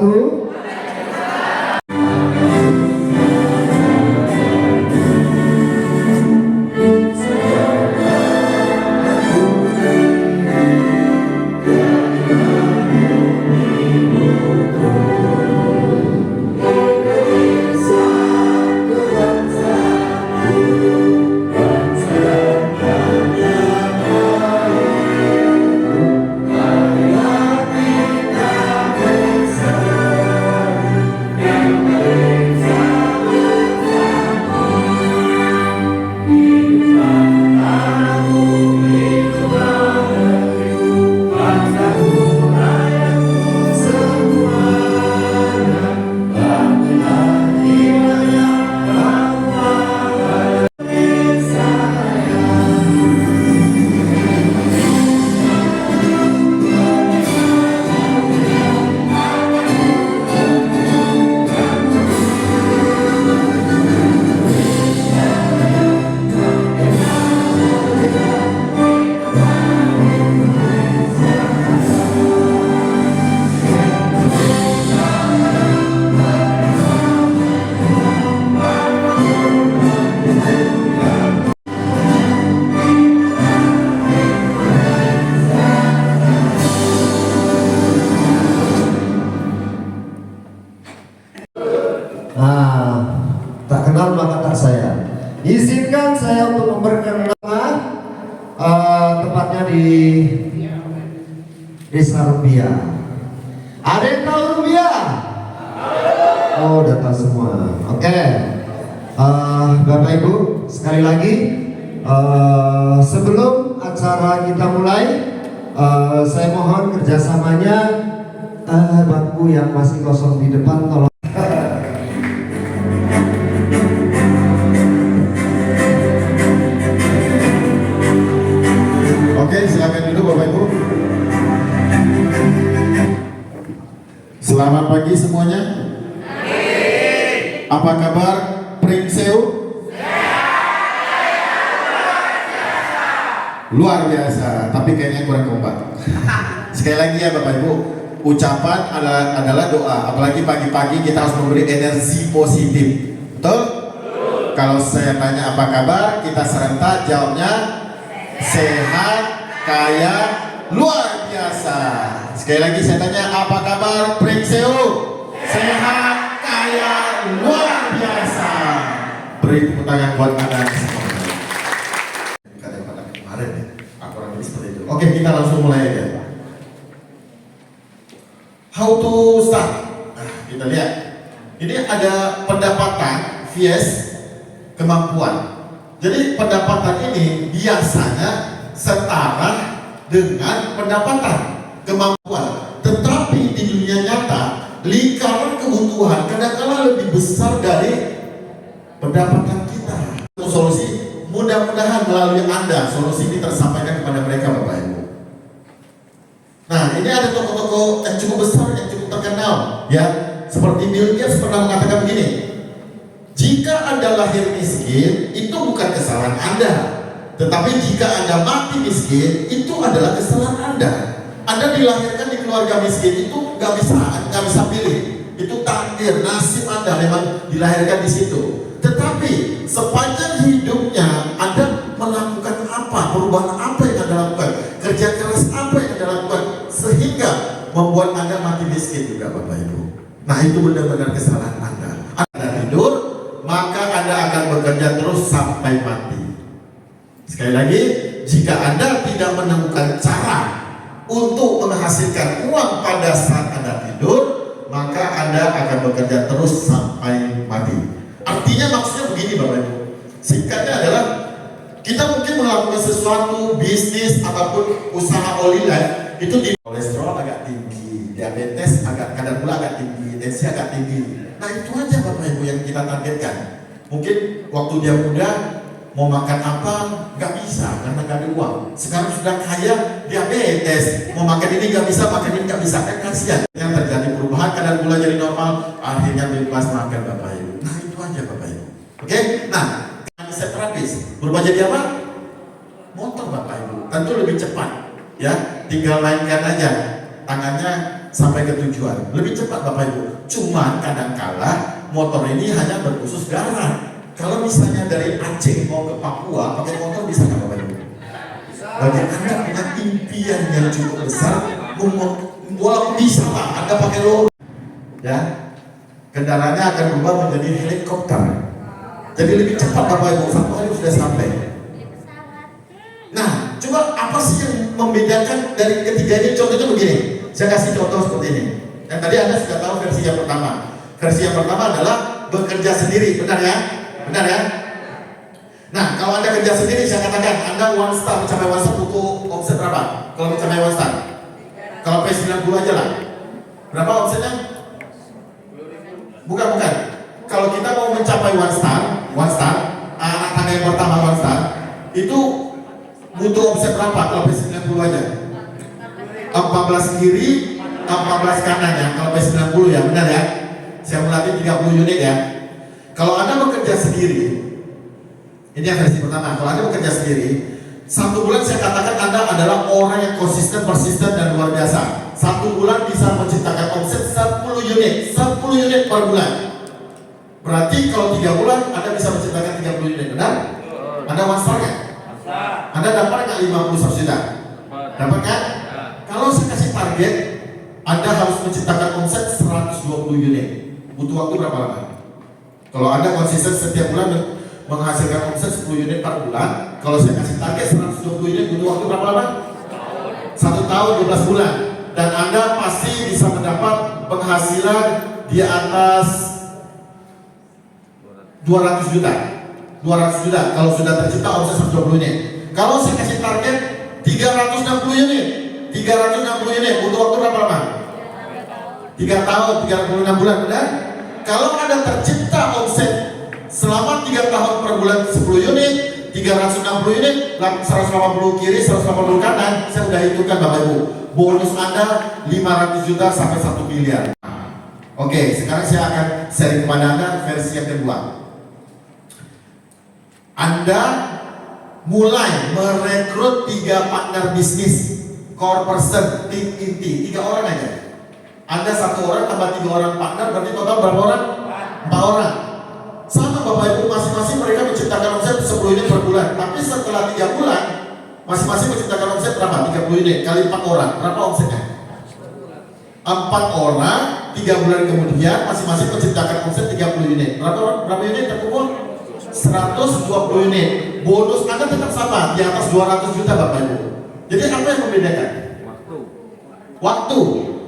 wabarakatuh. Tak kenal maka tak sayang. Izinkan saya untuk memberikan nama, tepatnya di Desa Rupiah. Ada yang tahu Rupiah? Oh, udah tahu semua. Oke. Bapak Ibu, sekali lagi sebelum acara kita mulai, saya mohon kerjasamanya. Bangku yang masih kosong di depan tolong. Oke, silakan dulu Bapak Ibu. Selamat pagi semuanya. Apa kabar Pringseu? Luar biasa, tapi kayaknya kurang kompak. Sekali lagi ya Bapak Ibu, ucapan adalah doa. Apalagi pagi-pagi kita harus memberi energi positif. Betul? Kalau saya tanya apa kabar, kita serentak jawabnya sehat, kaya, luar biasa. Sekali lagi saya tanya apa kabar Pringseu? Sehat, kaya, luar biasa. Beri tepuk tangan buat Anda semua. Kemarin ya, kurang lebih seperti itu. Oke, kita langsung mulai aja. How to start? Nah, kita lihat. Ini ada pendapatan vs kemampuan. Jadi pendapatan ini biasanya setara dengan pendapatan kemampuan. Tetapi di dunia nyata, lingkaran kebutuhan kadang-kala lebih besar dari pendapatan kita. Solusi mudah-mudahan melalui Anda solusi ini tersampaikan kepada mereka Bapak Ibu. Nah, ini ada tokoh-tokoh yang cukup besar, yang cukup terkenal, ya. Seperti Bill Gates pernah mengatakan begini, jika Anda lahir miskin, itu bukan kesalahan Anda. Tetapi jika Anda mati miskin, itu adalah kesalahan Anda. Anda dilahirkan di keluarga miskin, itu nggak bisa pilih. Itu takdir, nasib Anda memang dilahirkan di situ. Tetapi sepanjang hidupnya Anda melakukan apa, perubahan apa yang Anda lakukan, kerja keras apa yang Anda lakukan, sehingga membuat Anda mati miskin juga Bapak Ibu. Nah, itu benar-benar kesalahan Anda. Anda tidur, maka Anda akan bekerja terus sampai mati. Sekali lagi, jika Anda tidak menemukan cara untuk menghasilkan uang pada saat Anda tidur, maka Anda akan bekerja terus sampai mati. Artinya maksudnya begini Bapak Ibu, singkatnya adalah kita mungkin melakukan sesuatu bisnis ataupun usaha olilah itu di kolesterol agak tinggi, diabetes kadar gula agak tinggi, tensi agak tinggi. Nah, itu aja Bapak Ibu yang kita targetkan. Mungkin waktu dia muda mau makan apa nggak bisa karena nggak ada uang. Sekarang sudah kaya, diabetes, mau makan ini nggak bisa, makan ini nggak bisa, kan kasihan. Yang terjadi perubahan kadar gula jadi normal, akhirnya bebas makan Bapak Ibu. Nah, itu aja Bapak Ibu. Oke, nah konsep terapis berubah jadi apa? Motor Bapak Ibu, tentu lebih cepat, ya. Tinggal mainkan aja tangannya sampai ke tujuan. Lebih cepat Bapak Ibu. Cuman kadangkala motor ini hanya berkhusus darat. Kalau misalnya dari Aceh mau ke Papua pakai motor bisa nggak Bapak Ibu? Bagi Anda punya impian yang cukup besar, walaupun bisa Pak, Anda pakai lori, ya, kendaraannya akan berubah menjadi helikopter. Jadi lebih cepat Bapak Ibu, 1 hari sudah sampai. Nah, coba apa sih yang membedakan dari ketiga ini? Contohnya begini, saya kasih contoh seperti ini. Dan tadi Anda sudah tahu versi yang pertama. Versi yang pertama adalah bekerja sendiri, benar ya? Benar ya? Nah, kalau Anda kerja sendiri, saya katakan Anda one star, mencapai one star butuh omset berapa? Kalau mencapai one star? Kalau P90 aja lah. Berapa omsetnya? Bukan. Kalau kita mau mencapai one star, anak tangga yang pertama one star, itu butuh omset berapa? Kalau P90 aja? 14 kiri, 14 kanan ya. Kalau P90 ya, benar ya? Saya melatih 30 unit ya. Kalau Anda bekerja sendiri, ini yang versi pertama. Kalau Anda bekerja sendiri, 1 bulan saya katakan Anda adalah orang yang konsisten, persisten, dan luar biasa. 1 bulan bisa menciptakan omset 10 unit per bulan. Berarti kalau 3 bulan Anda bisa menciptakan 30 unit, benar? Anda one star kan? Anda dapat nggak 50 juta? Dapat kan? Kalau saya kasih target, Anda harus menciptakan omset 120 unit. Butuh waktu berapa lama? Kalau Anda konsisten setiap bulan menghasilkan omset 10 unit per bulan, kalau saya kasih target 120 unit, butuh waktu berapa lama? 1 tahun 12 bulan. Dan Anda pasti bisa mendapat penghasilan di atas 200 juta. 200 juta kalau sudah tercipta omset 120 unit. Kalau saya kasih target 360 unit, 360 unit, butuh waktu berapa lama? 3 tahun, 36 bulan, benar? Kalau Anda tercipta omset selama 3 tahun per bulan 10 unit, 360 unit, 180 kiri, 180 kanan, saya sudah hitungkan Bapak Ibu. Bonus Anda 500 juta sampai 1 miliar. Oke, sekarang saya akan sharing kepada Anda versi yang kedua. Anda mulai merekrut 3 partner bisnis, core person, tim inti, 3 orang aja. Anda 1 orang tambah 3 orang partner, berarti total berapa orang? 4 orang. Sama Bapak Ibu, masing-masing mereka menciptakan omset 10 unit per bulan. Tapi setelah 3 bulan, masing-masing menciptakan omset berapa? 30 unit kali 4 orang, berapa omsetnya? 4 orang, 3 bulan kemudian masing-masing menciptakan omset 30 unit. Berapa unit terkumpul? 120 unit. Bonus Anda tetap sama, di atas 200 juta Bapak Ibu. Jadi apa yang membedakan? Waktu.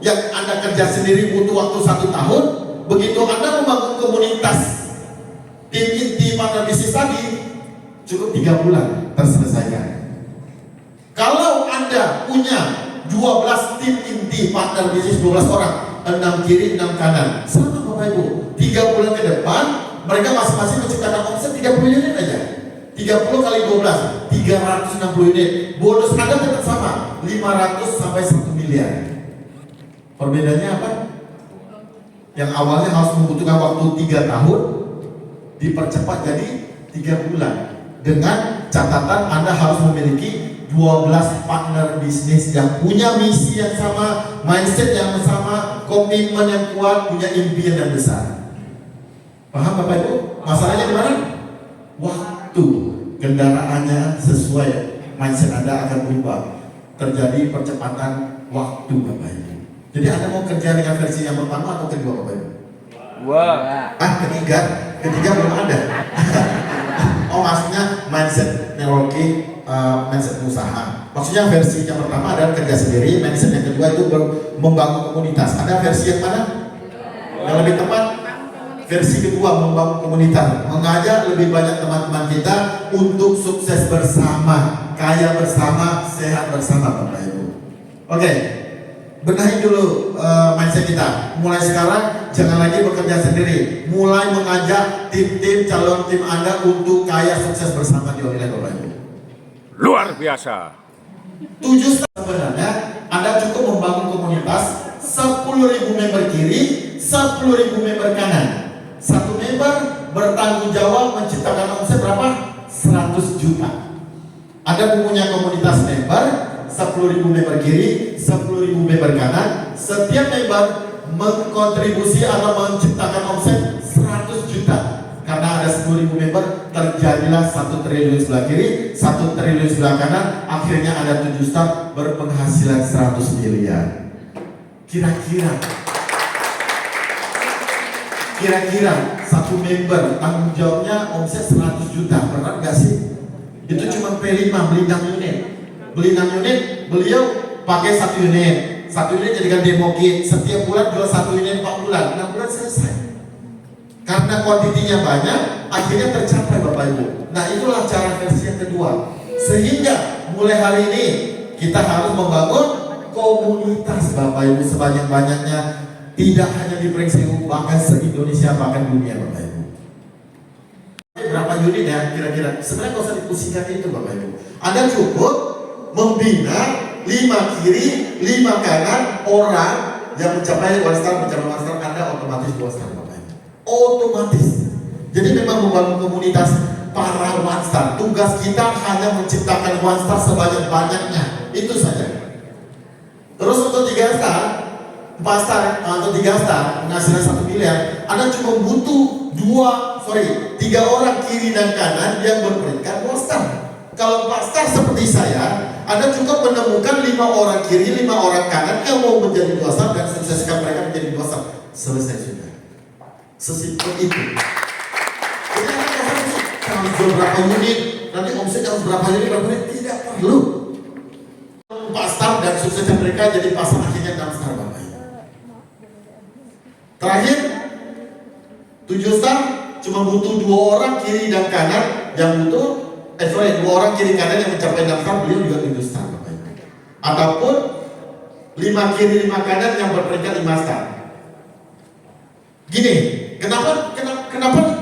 Yang Anda kerja sendiri butuh waktu 1 tahun. Begitu Anda membangun komunitas tim inti partner bisnis tadi, cukup 3 bulan terselesaikan. Kalau Anda punya 12 tim inti partner bisnis, 12 orang, 6 kiri, 6 kanan, sama Bapak Ibu, 3 bulan ke depan mereka masing-masing menciptakan omset 30 unit aja. 30 kali 12, 360 unit. Bonus Anda tetap sama, 500 sampai 1 miliar. Perbedaannya apa? Yang awalnya harus membutuhkan waktu 3 tahun, dipercepat jadi 3 bulan. Dengan catatan Anda harus memiliki 12 partner bisnis yang punya misi yang sama, mindset yang sama, komitmen yang kuat, punya impian yang besar. Paham Bapak Ibu? Masalahnya di mana? Waktu. Kendaraannya sesuai, mindset Anda akan berubah. Terjadi percepatan waktu Bapak Ibu. Jadi Anda mau kerja dengan versi yang pertama atau kedua Bapak Ibu? Wah. Ketiga belum ada. Oh maksudnya mindset networking, mindset usaha. Maksudnya versi yang pertama adalah kerja sendiri, mindset yang kedua itu membangun komunitas. Ada versi yang mana? Yang lebih tepat? Versi kedua, membangun komunitas, mengajak lebih banyak teman-teman kita untuk sukses bersama, kaya bersama, sehat bersama Bapak Ibu. Oke. Benahi dulu mindset kita. Mulai sekarang jangan lagi bekerja sendiri. Mulai mengajak tim-tim calon tim Anda untuk kaya sukses bersama di online Bapak Ibu. Luar biasa. 7 sebenarnya Anda cukup membangun komunitas 10.000 member kiri, 10.000 member kanan. 1 member bertanggung jawab menciptakan omset berapa? 100 juta. Anda mempunyai komunitas member 1 10.000 member kiri, 10.000 member kanan. Setiap member mengkontribusi atau menciptakan omset 100 juta. Karena ada 10.000 member, terjadilah 1 triliun sebelah kiri, 1 triliun sebelah kanan. Akhirnya ada 7 star berpenghasilan 100 miliar. Kira-kira satu member tanggung jawabnya omset 100 juta. Berat gak sih? Itu cuma P5, beli 6 unit. Beli 6 unit, beliau pakai 1 unit. 1 unit jadikan demo kit. Setiap bulan jual 1 unit 4 bulan. 6 bulan selesai. Karena kuantitinya banyak, akhirnya tercapai Bapak Ibu. Nah, itulah cara versi yang kedua. Sehingga mulai hari ini kita harus membangun komunitas Bapak Ibu sebanyak-banyaknya, tidak hanya di Pringsewu, bahkan se-Indonesia, bahkan dunia Bapak Ibu. Berapa unit ya kira-kira? Sebenarnya nggak usah dipusingkan itu Bapak Ibu. Anda cukup membina 5 kiri, 5 kanan orang yang mencapai 1 star, Anda otomatis 2 star Bapak Ibu. Otomatis. Jadi memang membangun komunitas para 1 star. Tugas kita hanya menciptakan 1 star sebanyak-banyaknya. Itu saja. Terus untuk 3 star, 4 star atau 3 star penghasilan 1 miliar, Anda cuma butuh 3 orang kiri dan kanan yang berperingkat 2 star. Kalau 4 star seperti saya, Anda cukup menemukan 5 orang kiri, 5 orang kanan yang mau menjadi 2 star dan sukseskan mereka menjadi 2 star. Selesai sudah. Sesimpel itu. Jadi Anda harus jual berapa unit, nanti omset harus berapa unit, tidak perlu. 4 star dan sukseskan mereka jadi pasar akhirnya 6 star Bapak Ibu. Terakhir 7 star cuma butuh 2 orang kiri dan kanan yang butuh 2 orang kiri kanan yang mencapai 6 star, beliau juga 7 star Bapak Ibu. Ataupun 5 kiri 5 kanan yang berperingkat 5 star. Gini, kenapa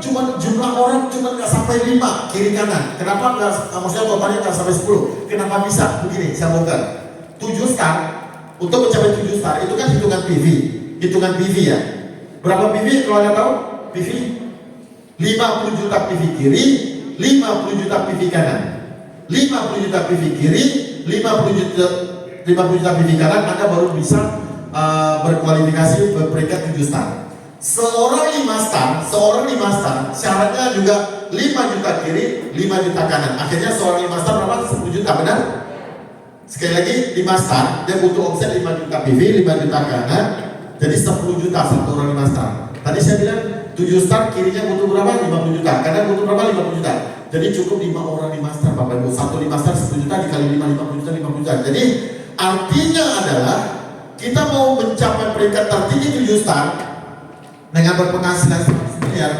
cuma jumlah orang cuma nggak sampai 5 kiri kanan? Kenapa nggak, maksudnya totalnya nggak sampai 10? Kenapa bisa? Begini, saya bongkar. 7 star untuk mencapai 7 star itu kan hitungan PV ya. Berapa PV kalau Anda tahu? PV 50 juta PV kiri, 50 juta PV kanan. 50 juta PV kiri, 50 juta PV kanan, Anda baru bisa berkualifikasi berperingkat 7 star. Seorang 5 star syaratnya juga 5 juta kiri, 5 juta kanan. Akhirnya seorang 5 star berapa? 10 juta, benar? Sekali lagi 5 star, dia butuh omset 5 juta PV, 5 juta kanan, jadi 10 juta satu orang 5 star. Tadi saya bilang 7 star kirinya butuh berapa? 50 juta, kanan butuh berapa? 50 juta. Jadi cukup 5 orang 5 star Bapak Ibu. Satu 5 star 10 juta dikali 5, 50 juta, 50 juta. Jadi artinya adalah kita mau mencapai peringkat tertinggi 7 star dengan berpenghasilan 100 miliar,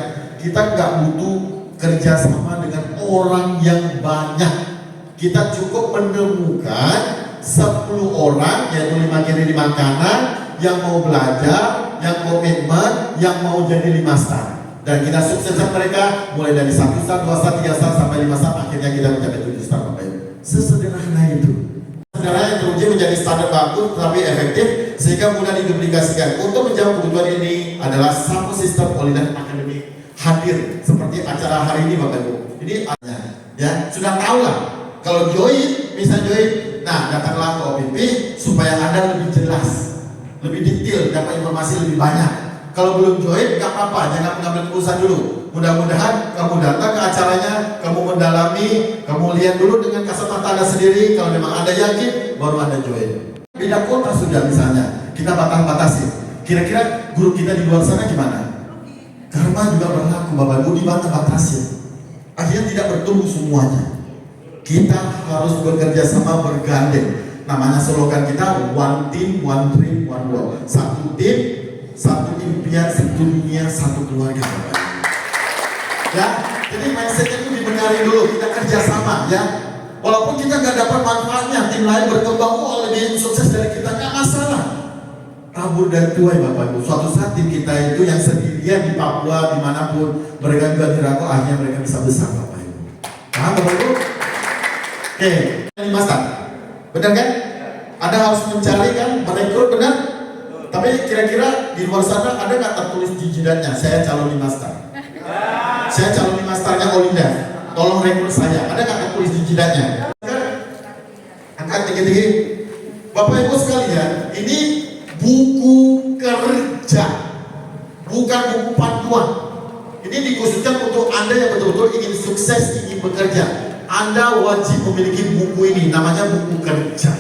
kita nggak butuh kerjasama dengan orang yang banyak. Kita cukup menemukan 10 orang, yaitu 5 kiri 5 kanan, yang mau belajar, yang komitmen, yang mau jadi 5 star. Dan kita sukseskan mereka mulai dari 1 star, 2 star, 3 star, sampai 5 star, akhirnya kita mencapai 7 star Bapak Ibu. Sesederhana itu. Saudara yang teruji menjadi standar baku tetapi efektif sehingga mudah diduplikasikan. Untuk menjawab kebutuhan ini adalah Sapo System Polidan Academy hadir seperti acara hari ini Bapak Ibu. Ini ya sudah tahu lah. Kalau join, bisa join. Nah, datanglah ke OPP supaya Anda lebih jelas, lebih detail, dapat informasi lebih banyak. Kalau belum join, nggak apa-apa, jangan mengambil keputusan dulu. Mudah-mudahan kamu datang ke acaranya, kamu mendalami, kamu lihat dulu dengan kasat mata Anda sendiri. Kalau memang Anda yakin, baru Anda join. Beda kota sudah misalnya, kita batasi. Kira-kira guru kita di luar sana gimana? Karma juga berlaku Bapak Ibu, dibatasi. Akhirnya tidak bertumbuh semuanya. Kita harus bekerja sama, bergandeng. Namanya slogan kita one team, one dream, one world. Satu tim, satu impian, satu dunia, satu keluarga. Ya, jadi mindsetnya itu dibenarin dulu. Kita kerja sama ya. Walaupun kita nggak dapat manfaatnya, tim lain berkembang lebih sukses dari kita, nggak masalah. Tabur dan tuai Bapak Ibu. Suatu saat tim kita itu yang sendirian di Papua, dimanapun, mereka juga dirangkul, akhirnya mereka bisa besar Bapak Ibu. Paham Bapak Ibu? Oke, ini Mas Tan. Benar kan? Anda harus mencari kan, merekrut, benar? Tapi kira-kira di luar sana ada nggak tertulis di jidatnya, saya calon 5 star? Saya calon 5 starnya Olinda. Tolong rekrut saya. Ada nggak tertulis di jidatnya? Angkat angkat tinggi-tinggi. Bapak Ibu sekalian, ini buku kerja, bukan buku panduan. Ini dikhususkan untuk Anda yang betul-betul ingin sukses, ingin bekerja. Anda wajib memiliki buku ini, namanya buku kerja.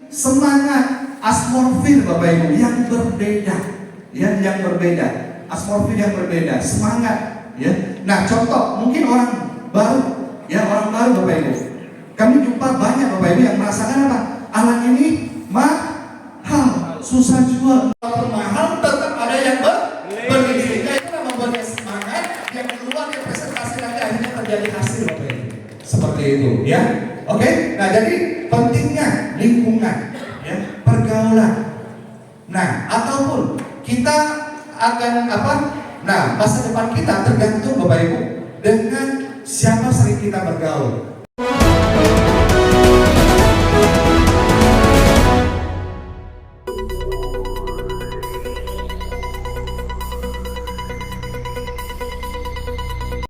Semangat Asmorfil Bapak Ibu yang berbeda, ya, yang berbeda. Asmorfil yang berbeda, semangat, ya. Nah, contoh mungkin orang baru, ya, orang baru Bapak Ibu. Kami jumpa banyak Bapak Ibu yang merasakan apa? Alat ini mahal, susah jual, mahal, tetap ada yang berbeda. Itu membuatnya semangat yang keluar yang presentasi nanti akhirnya terjadi hasil Bapak Ibu. Seperti itu, ya. Oke. Nah, jadi pentingnya lingkungan, ya, pergaulan. Nah, ataupun kita akan apa? Nah, masa depan kita tergantung Bapak Ibu dengan siapa sering kita bergaul.